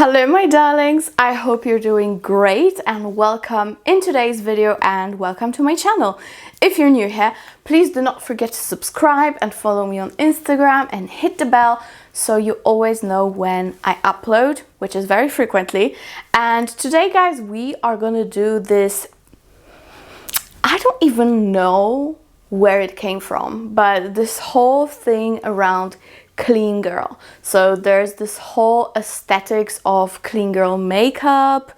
Hello my darlings, I hope you're doing great and welcome in today's video and welcome to my channel. If you're new here, please do not forget to subscribe and follow me on Instagram and hit the bell so you always know when I upload, which is very frequently. And today guys, we are gonna do this, I don't even know where it came from, but this whole thing around clean girl. So there's this whole aesthetics of clean girl makeup,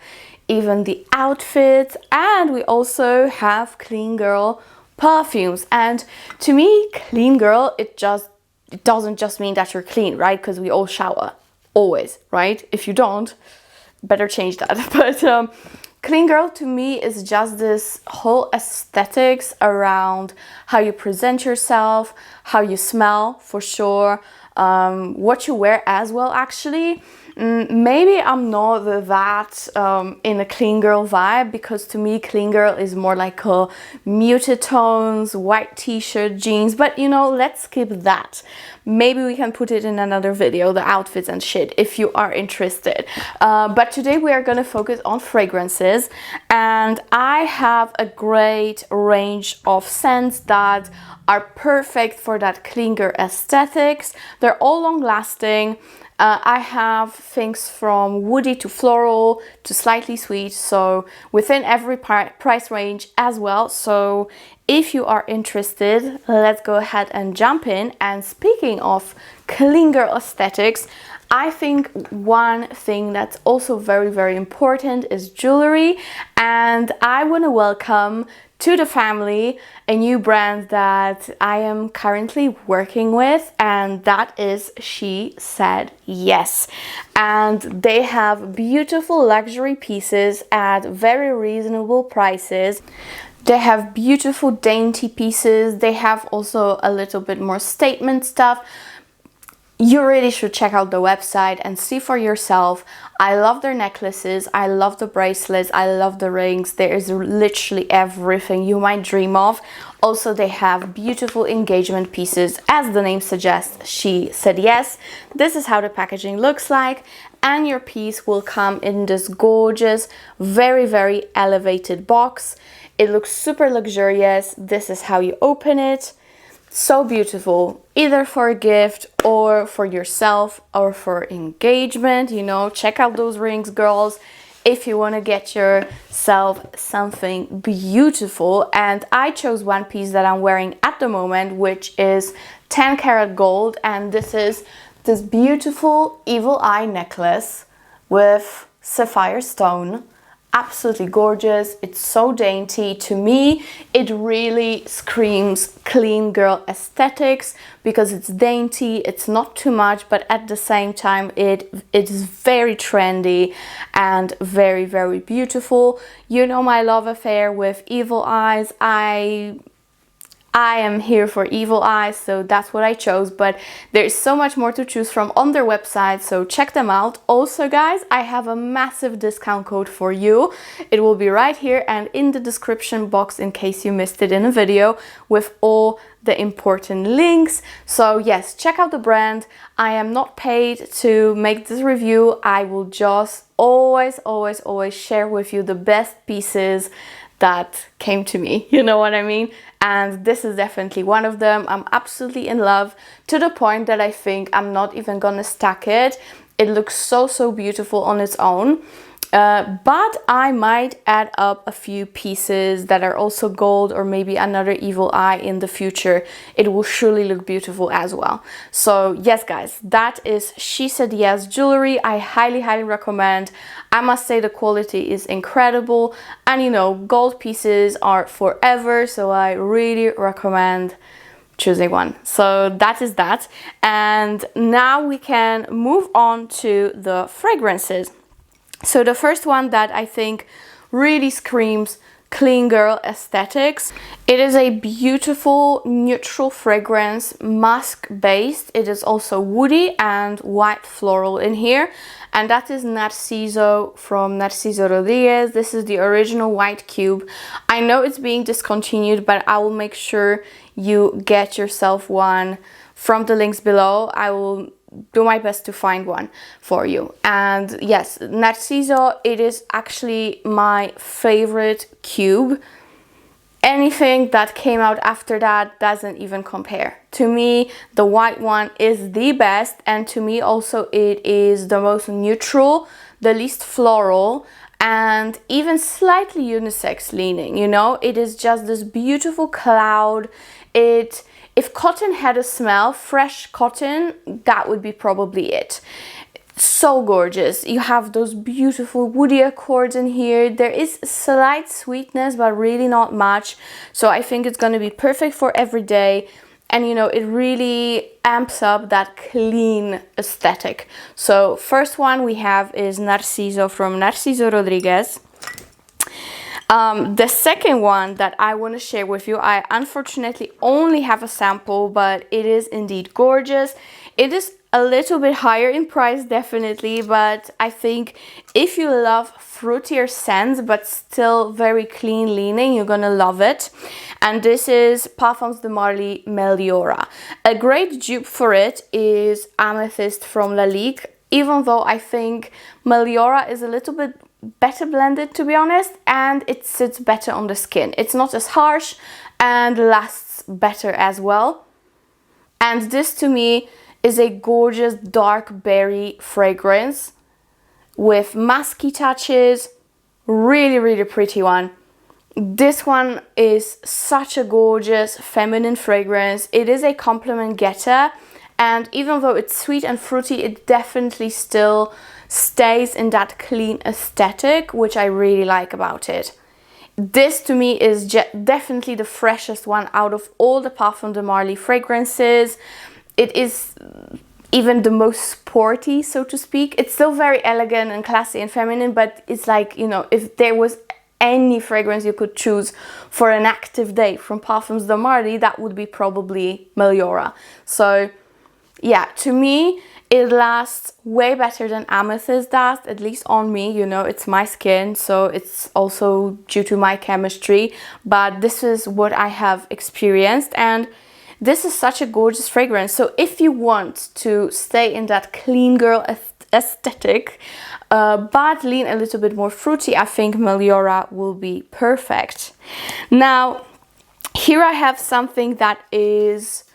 even the outfits, and we also have clean girl perfumes. And to me, clean girl, it doesn't just mean that you're clean, right? Because we all shower always, right? If you don't, better change that. But clean girl to me is just this whole aesthetics around how you present yourself, how you smell for sure, what you wear as well. Actually, maybe I'm not that in a clean girl vibe, because to me clean girl is more like a muted tones, white t-shirt, jeans, but you know, let's skip that. Maybe we can put it in another video, the outfits and shit, if you are interested. But today we are going to focus on fragrances, and I have a great range of scents that are perfect for that clean girl aesthetics. They're all long lasting. I have things from woody to floral to slightly sweet, so within every price range as well. So if you are interested, let's go ahead and jump in. And speaking of clean girl aesthetics, I think one thing that's also very, very important is jewelry. And I want to welcome to the family a new brand that I am currently working with, and that is She Said Yes. And they have beautiful luxury pieces at very reasonable prices. They have beautiful dainty pieces. They have also a little bit more statement stuff. You really should check out the website and see for yourself. I love their necklaces, I love the bracelets, I love the rings. There is literally everything you might dream of. Also, they have beautiful engagement pieces. As the name suggests, She Said Yes. This is how the packaging looks like, and your piece will come in this gorgeous, very, very elevated box. It looks super luxurious. This is how you open it. So beautiful, either for a gift or for yourself or for engagement. You know, check out those rings, girls, if you want to get yourself something beautiful. And I chose one piece that I'm wearing at the moment, which is 10 karat gold, and this is this beautiful evil eye necklace with sapphire stone. Absolutely gorgeous. It's so dainty. To me, it really screams clean girl aesthetics because it's dainty, it's not too much, but at the same time it is very trendy and very, very beautiful. You know my love affair with evil eyes. I am here for evil eyes, so that's what I chose, but there's so much more to choose from on their website, so check them out. Also guys, I have a massive discount code for you. It will be right here and in the description box in case you missed it in a video, with all the important links. So yes, check out the brand. I am not paid to make this review. I will just always share with you the best pieces that came to me, you know what I mean? And this is definitely one of them. I'm absolutely in love, to the point that I think I'm not even gonna stack it. It looks so beautiful on its own. But I might add up a few pieces that are also gold, or maybe another evil eye in the future. It will surely look beautiful as well. So yes guys, that is She Said Yes jewelry. I highly recommend. I must say the quality is incredible, and you know, gold pieces are forever, so I really recommend choosing one. So that is that. And now we can move on to the fragrances. So the first one that I think really screams clean girl aesthetics, it is a beautiful neutral fragrance, musk based. It is also woody and white floral in here, and that is Narciso from Narciso Rodriguez. This is the original white cube. I know it's being discontinued, but I will make sure you get yourself one from the links below. I will do my best to find one for you. And yes, Narciso, it is actually my favorite cube. Anything that came out after that doesn't even compare. To me, the white one is the best, and to me also it is the most neutral, the least floral, and even slightly unisex leaning, you know? It is just this beautiful cloud. If cotton had a smell, fresh cotton, that would be probably it. So gorgeous. You have those beautiful woody accords in here. There is slight sweetness, but really not much. So I think it's going to be perfect for every day. And you know, it really amps up that clean aesthetic. So first one we have is Narciso from Narciso Rodriguez. The second one that I want to share with you, I unfortunately only have a sample, but it is indeed gorgeous. It is a little bit higher in price, definitely, but I think if you love fruitier scents but still very clean leaning, you're gonna love it. And this is Parfums de Marly Meliora. A great dupe for it is Amethyst from LILYSILK, even though I think Meliora is a little bit better blended, to be honest, and it sits better on the skin. It's not as harsh and lasts better as well. And this to me is a gorgeous dark berry fragrance with musky touches. Really, really pretty one. This one is such a gorgeous feminine fragrance. It is a compliment getter, and even though it's sweet and fruity, it definitely still stays in that clean aesthetic, which I really like about it. This to me is definitely the freshest one out of all the Parfums de Marly fragrances. It is even the most sporty, so to speak. It's still very elegant and classy and feminine, but it's like, you know, if there was any fragrance you could choose for an active day from Parfums de Marly, that would be probably Meliora. So yeah, to me, it lasts way better than Amethyst does, at least on me. You know, it's my skin, so it's also due to my chemistry, but this is what I have experienced, and this is such a gorgeous fragrance. So if you want to stay in that clean girl aesthetic, but lean a little bit more fruity, I think Meliora will be perfect. Now, here I have something that is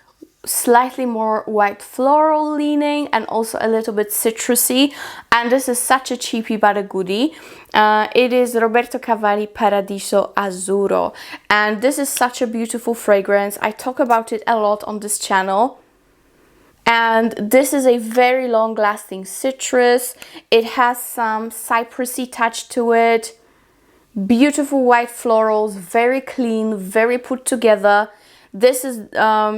slightly more white floral leaning and also a little bit citrusy, and this is such a cheapie but a goodie. It is Roberto Cavalli Paradiso Azuro, and this is such a beautiful fragrance. I talk about it a lot on this channel, and this is a very long lasting citrus. It has some cypressy touch to it, beautiful white florals, very clean, very put together. This is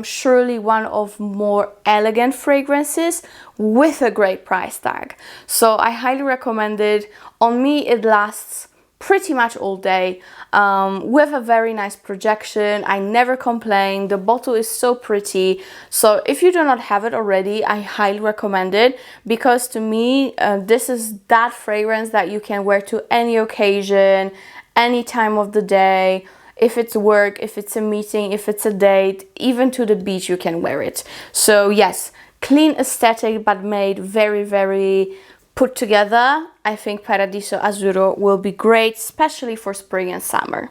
surely one of more elegant fragrances with a great price tag. So I highly recommend it. On me, it lasts pretty much all day with a very nice projection. I never complain. The bottle is so pretty. So if you do not have it already, I highly recommend it, because to me, this is that fragrance that you can wear to any occasion, any time of the day. If it's work, if it's a meeting, if it's a date, even to the beach you can wear it. So yes, clean aesthetic but made very, very put together. I think Paradiso Azuro will be great, especially for spring and summer.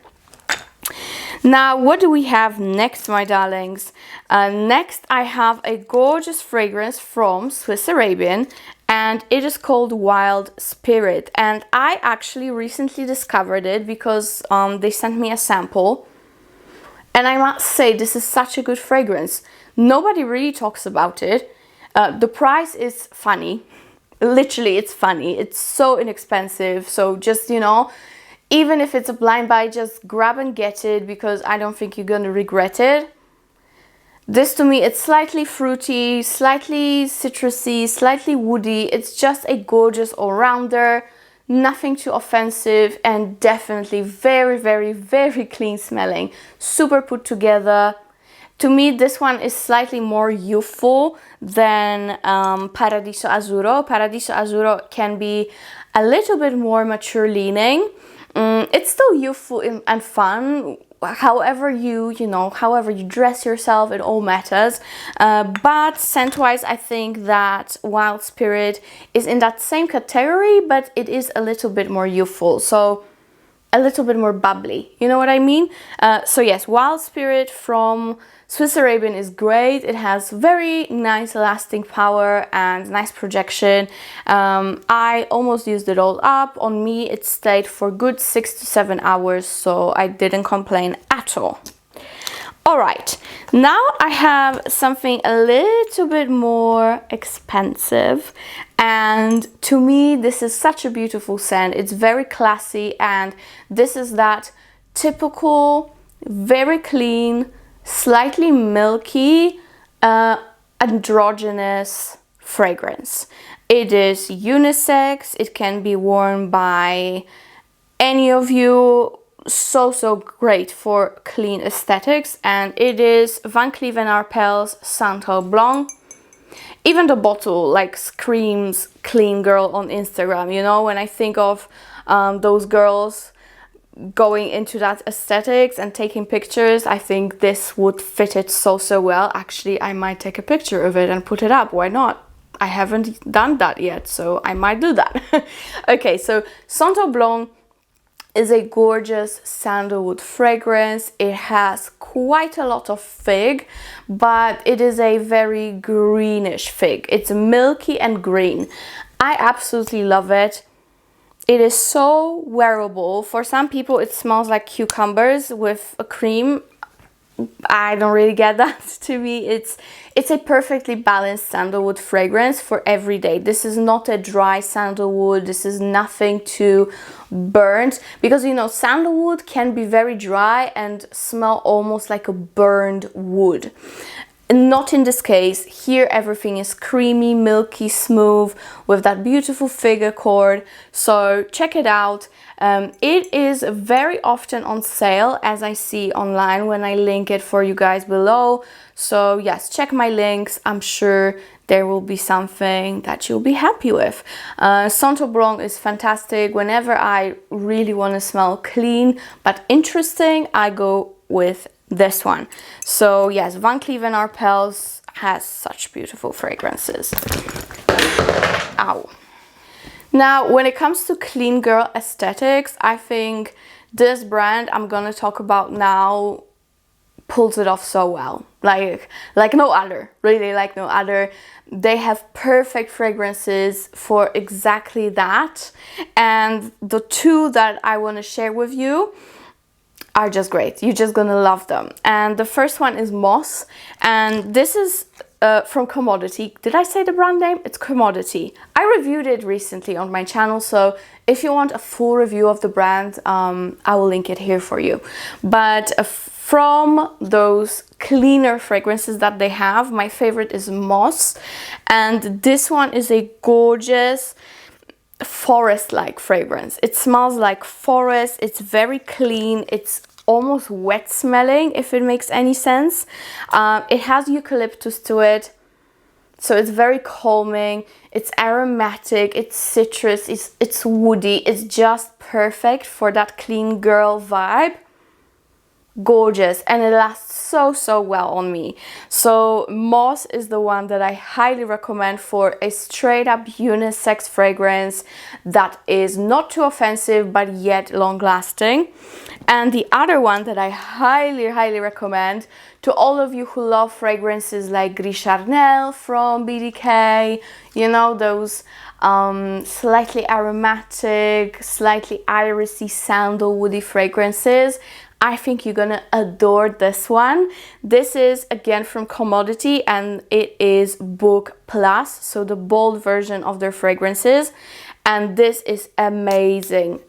Now, what do we have next, my darlings? Next, I have a gorgeous fragrance from Swiss Arabian, and it is called Wild Spirit. And I actually recently discovered it because they sent me a sample. And I must say, this is such a good fragrance. Nobody really talks about it. The price is funny. Literally, it's funny. It's so inexpensive. So just, you know, even if it's a blind buy, just grab and get it, because I don't think you're gonna regret it. This to me, it's slightly fruity, slightly citrusy, slightly woody. It's just a gorgeous all-rounder, nothing too offensive, and definitely very, very, very clean smelling. Super put together. To me, this one is slightly more youthful than Paradiso Azuro. Paradiso Azuro can be a little bit more mature leaning. It's still youthful and fun, however however you dress yourself, it all matters. But scent-wise, I think that Wild Spirit is in that same category, but it is a little bit more youthful, so a little bit more bubbly, you know what I mean? So yes, Wild Spirit from Swiss Arabian is great. It has very nice lasting power and nice projection. I almost used it all up. On me, it stayed for good 6 to 7 hours, so I didn't complain at all. Alright, now I have something a little bit more expensive, and to me this is such a beautiful scent. It's very classy, and this is that typical, very clean, slightly milky, androgynous fragrance. It is unisex, it can be worn by any of you. So great for clean aesthetics, and it is Van Cleef & Arpels Santo Blanc. Even the bottle like screams clean girl on Instagram, you know, when I think of those girls going into that aesthetics and taking pictures, I think this would fit it so well. Actually, I might take a picture of it and put it up. Why not? I haven't done that yet, so I might do that. Okay, so Santo Blanc is a gorgeous sandalwood fragrance. It has quite a lot of fig, but it is a very greenish fig. It's milky and green. I absolutely love it. It is so wearable. For some people it smells like cucumbers with a cream. I don't really get that. To me, it's a perfectly balanced sandalwood fragrance for every day. This is not a dry sandalwood. This is nothing too burnt, because you know sandalwood can be very dry and smell almost like a burned wood. Not in this case. Here everything is creamy, milky, smooth, with that beautiful fig accord. So check it out. It is very often on sale, as I see online when I link it for you guys below. So yes, check my links. I'm sure there will be something that you'll be happy with. Santo Blanc is fantastic. Whenever I really want to smell clean but interesting, I go with this one. So yes, Van Cleef & Arpels has such beautiful fragrances. Ow. Now, when it comes to clean girl aesthetics, I think this brand I'm gonna talk about now pulls it off so well. Like no other, really like no other. They have perfect fragrances for exactly that. And the two that I want to share with you are just great. You're just gonna love them. And the first one is Moss, and this is from Commodity. Did I say the brand name? It's Commodity. I reviewed it recently on my channel, so if you want a full review of the brand, I will link it here for you. But from those cleaner fragrances that they have, my favorite is Moss, and this one is a gorgeous forest-like fragrance. It smells like forest. It's very clean. It's almost wet smelling, if it makes any sense. It has eucalyptus to it, so it's very calming. It's aromatic, it's citrus, it's woody. It's just perfect for that clean girl vibe. Gorgeous, and it lasts so well on me. So Moss is the one that I highly recommend for a straight up unisex fragrance that is not too offensive but yet long lasting. And the other one that I highly recommend to all of you who love fragrances like Gris Charnel from BDK, you know, those slightly aromatic, slightly irisy, sandalwoody fragrances, I think you're gonna adore this one. This is again from Commodity, and it is Book Plus, so the bold version of their fragrances. And this is amazing.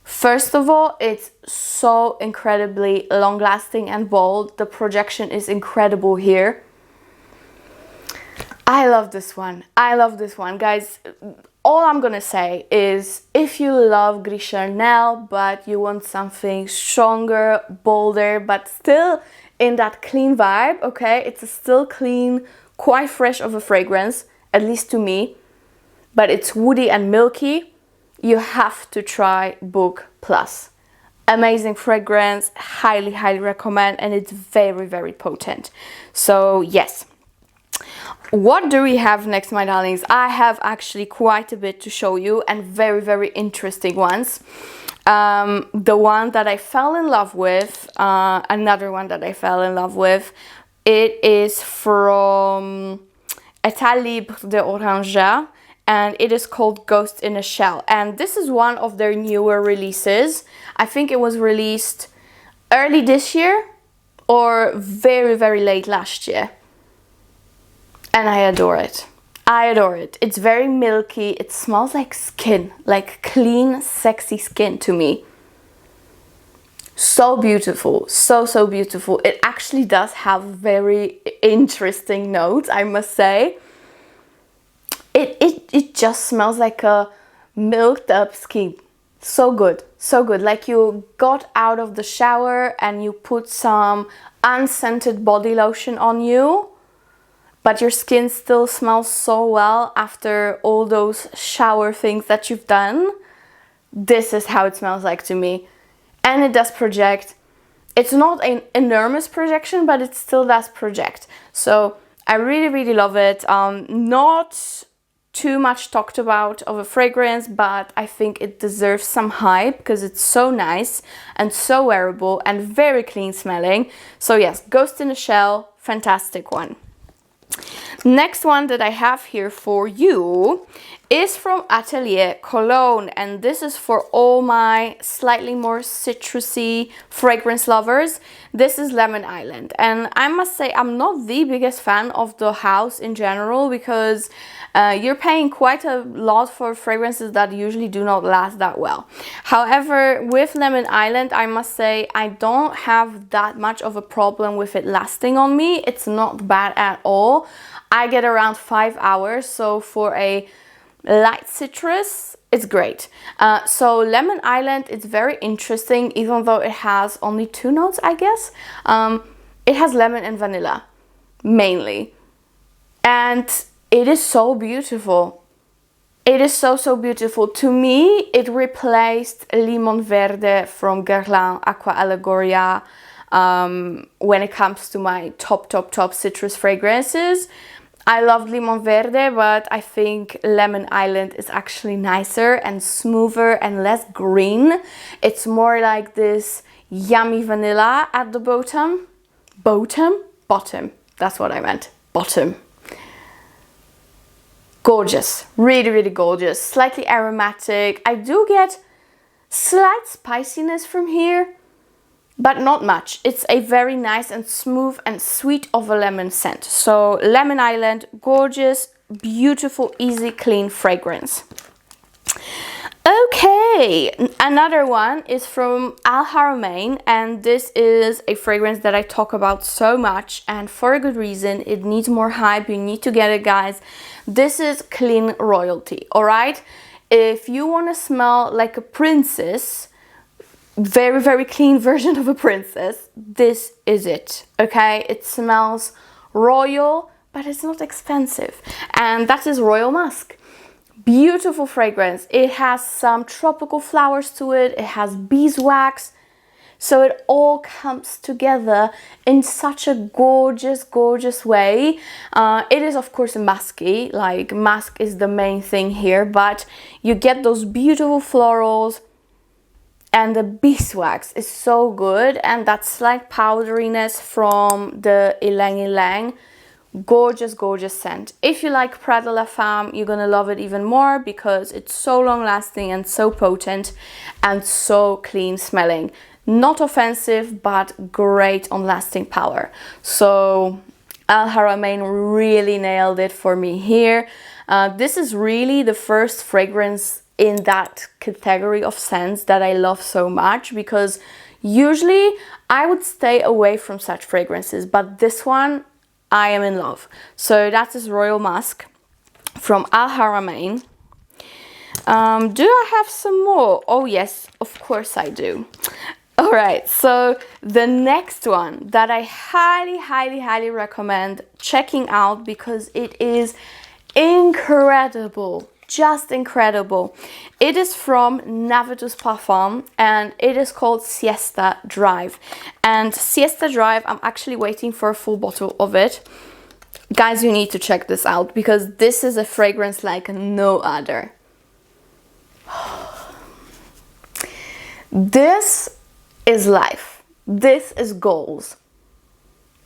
First of all, it's so incredibly long lasting and bold. The projection is incredible here. I love this one. Guys. All I'm gonna say is, if you love Gris Charnel but you want something stronger, bolder, but still in that clean vibe, okay? It's a still clean, quite fresh of a fragrance, at least to me, but it's woody and milky. You have to try Book Plus. Amazing fragrance, highly, highly recommend, and it's very, very potent. So yes. What do we have next, my darlings? I have actually quite a bit to show you, and very, very interesting ones. The one that I fell in love with, another one that I fell in love with, it is from Etat Libre de Orangea, and it is called Ghost in a Shell. And this is one of their newer releases. I think it was released early this year or very, very late last year. And I adore it. I adore it. It's very milky. It smells like skin, like clean, sexy skin to me. So beautiful, so beautiful. It actually does have very interesting notes, I must say. It just smells like a milked up skin. So good, so good. Like you got out of the shower and you put some unscented body lotion on you, but your skin still smells so well after all those shower things that you've done. This is how it smells like to me. And it does project. It's not an enormous projection, but it still does project. So I really, really love it. Not too much talked about of a fragrance, but I think it deserves some hype because it's so nice and so wearable and very clean smelling. So yes, Ghost in a Shell, fantastic one. Next one that I have here for you is from Atelier Cologne, and this is for all my slightly more citrusy fragrance lovers. This is Lemon Island, and I must say I'm not the biggest fan of the house in general because you're paying quite a lot for fragrances that usually do not last that well. However, with Lemon Island, I must say I don't have that much of a problem with it lasting on me. It's not bad at all. I get around 5 hours, so for a light citrus, it's great. So Lemon Island, it's very interesting, even though it has only 2 notes, I guess. It has lemon and vanilla, mainly. And it is so beautiful. It is so beautiful. To me, it replaced Limon Verde from Guerlain Aqua Allegoria when it comes to my top citrus fragrances. I love Limon Verde, but I think Lemon Island is actually nicer and smoother and less green. It's more like this yummy vanilla at the bottom. Bottom. That's what I meant. Bottom. Gorgeous. Really, really gorgeous. Slightly aromatic. I do get slight spiciness from here, but not much. It's a very nice and smooth and sweet of a lemon scent. So Lemon Island, gorgeous, beautiful, easy, clean fragrance. Okay, another one is from Haramain, and this is a fragrance that I talk about so much, and for a good reason. It needs more hype. You need to get it, guys. This is Clean Royalty, all right? If you want to smell like a princess, very, very clean version of a princess, this is it, okay? It smells royal, but it's not expensive. And that is Royal Musk. Beautiful fragrance. It has some tropical flowers to it. It has beeswax. So it all comes together in such a gorgeous, gorgeous way. It is, of course, musky. Like, musk is the main thing here. But you get those beautiful florals. And the beeswax is so good. And that slight powderiness from the Ylang Ylang. Gorgeous, gorgeous scent. If you like Prada de la Femme, you're gonna love it even more because it's so long lasting and so potent and so clean smelling. Not offensive, but great on lasting power. So Haramain really nailed it for me here. This is really the first fragrance in that category of scents that I love so much, because usually I would stay away from such fragrances, but this one I am in love. So that is Royal Musk from Haramain. Do I have some more? Oh yes, of course I do. All right, so the next one that I highly, highly, highly recommend checking out because it is incredible. just incredible. It is from Navitus Parfum and it is called Siesta Drive. And Siesta Drive, I'm actually waiting for a full bottle of it. Guys, you need to check this out because this is a fragrance like no other. This is life. This is goals.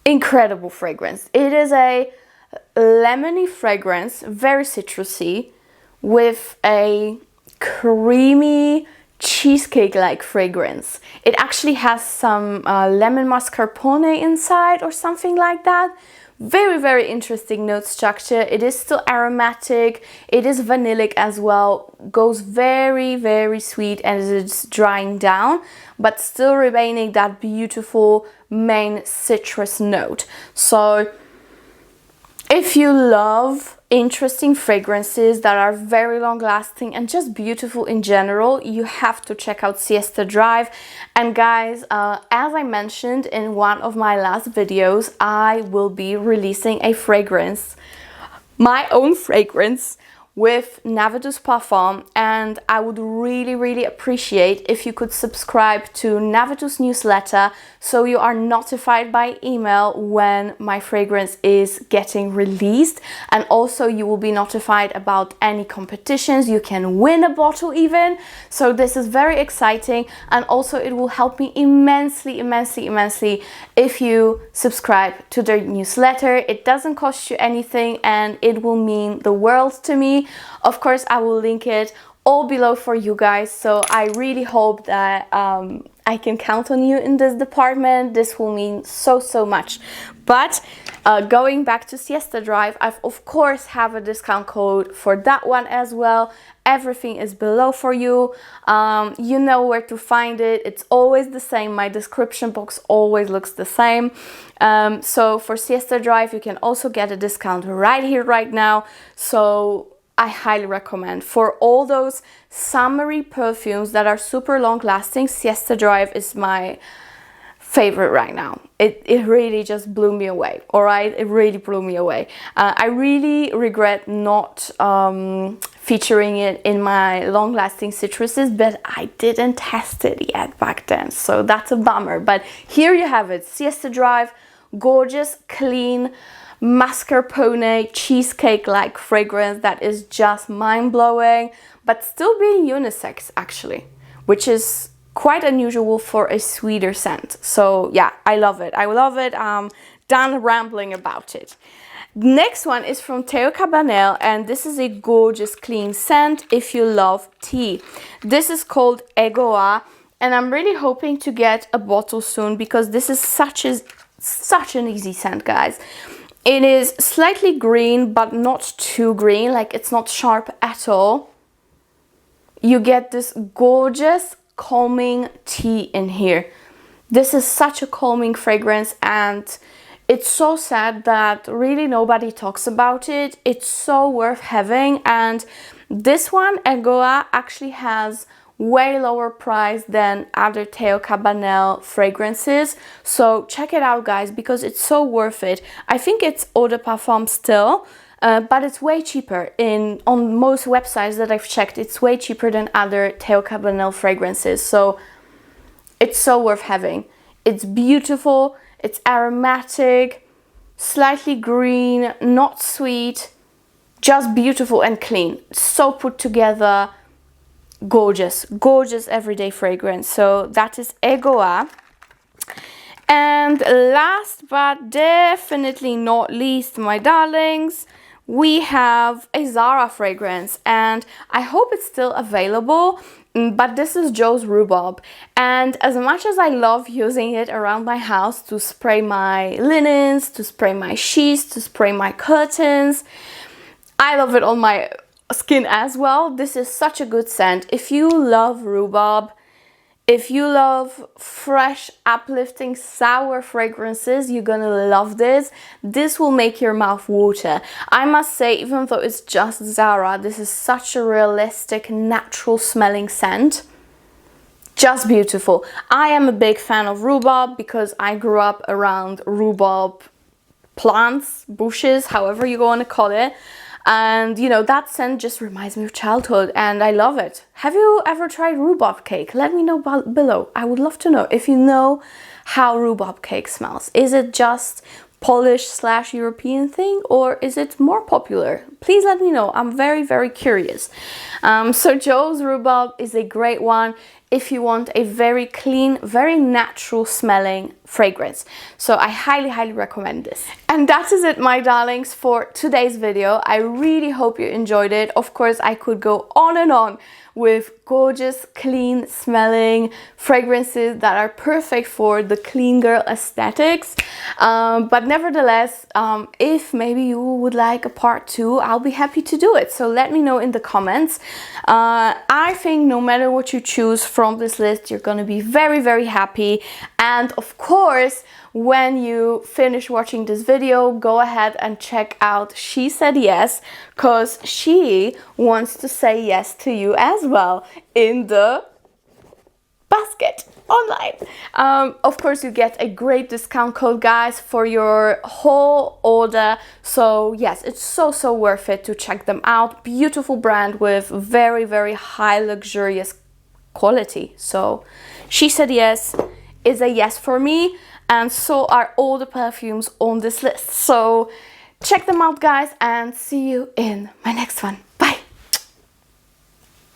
Incredible fragrance. It is a lemony fragrance, very citrusy, with a creamy cheesecake-like fragrance. It actually has some lemon mascarpone inside or something like that. Very, very interesting note structure. It is still aromatic. It is vanillic as well. Goes very, very sweet as it's drying down, but still remaining that beautiful main citrus note. So if you love interesting fragrances that are very long lasting and just beautiful in general, you have to check out Siesta Drive. And guys, as I mentioned in one of my last videos, I will be releasing a fragrance, my own fragrance, with Navitus Parfum, and I would really, really appreciate if you could subscribe to Navitus newsletter so you are notified by email when my fragrance is getting released, and also you will be notified about any competitions. You can win a bottle even, so this is very exciting, and also it will help me immensely if you subscribe to their newsletter. It doesn't cost you anything and it will mean the world to me. Of course, I will link it all below for you guys, so I really hope that I can count on you in this department. This will mean so much. But going back to Siesta Drive, I of course have a discount code for that one as well. Everything is below for you. You know where to find it. It's always the same. My description box always looks the same. So for Siesta Drive, you can also get a discount right here, right now. So I highly recommend. For all those summery perfumes that are super long lasting, Siesta Drive is my favorite right now. It really just blew me away. All right, it really blew me away. I really regret not featuring it in my long lasting citruses, but I didn't test it yet back then, so that's a bummer. But here you have it, Siesta Drive, gorgeous, clean, mascarpone cheesecake like fragrance that is just mind-blowing, but still being unisex actually, which is quite unusual for a sweeter scent. So yeah, I love it. Done rambling about it. Next one is from Teo Cabanel, and this is a gorgeous clean scent if you love tea. This is called Hegoa, and I'm really hoping to get a bottle soon because this is such an easy scent, guys. It is slightly green, but not too green, like it's not sharp at all. You get this gorgeous calming tea in here. This is such a calming fragrance, and it's so sad that really nobody talks about it. It's so worth having, and this one, Hegoa, actually has way lower price than other Teo Cabanel fragrances, so check it out, guys, because it's so worth it. I think it's eau de parfum still, but it's way cheaper on most websites that I've checked. It's way cheaper than other Teo Cabanel fragrances, so it's so worth having. It's beautiful, it's aromatic, slightly green, not sweet, just beautiful and clean, so put together. Gorgeous everyday fragrance. So that is Hegoa. And last but definitely not least, my darlings, we have a Zara fragrance, and I hope it's still available, but this is Joe's Rhubarb. And as much as I love using it around my house to spray my linens, to spray my sheets, to spray my curtains, I love it on my skin as well. This is such a good scent. If you love rhubarb, if you love fresh, uplifting, sour fragrances, you're gonna love this. This will make your mouth water. I must say, even though it's just Zara, this is such a realistic, natural smelling scent. Just beautiful. I am a big fan of rhubarb because I grew up around rhubarb plants, bushes, however you want to call it. And you know, that scent just reminds me of childhood and I love it. Have you ever tried rhubarb cake? Let me know below. I would love to know if you know how rhubarb cake smells. Is it just Polish / European thing, or is it more popular? Please let me know. I'm very, very curious. So Joe's Rhubarb is a great one if you want a very clean, very natural smelling fragrance. So I highly, highly recommend this. And that is it, my darlings, for today's video. I really hope you enjoyed it. Of course, I could go on and on with gorgeous, clean smelling fragrances that are perfect for the clean girl aesthetics. But nevertheless, if maybe you would like a part 2, I'll be happy to do it. So let me know in the comments. I think no matter what you choose from this list, you're gonna be very, very happy. And of course, when you finish watching this video, go ahead and check out She Said Yes, because she wants to say yes to you as well in the basket online. Of course, you get a great discount code, guys, for your whole order. So yes, it's so worth it to check them out. Beautiful brand with very, very high luxurious quality. So She Said Yes is a yes for me, and so are all the perfumes on this list. So check them out, guys, and see you in my next one.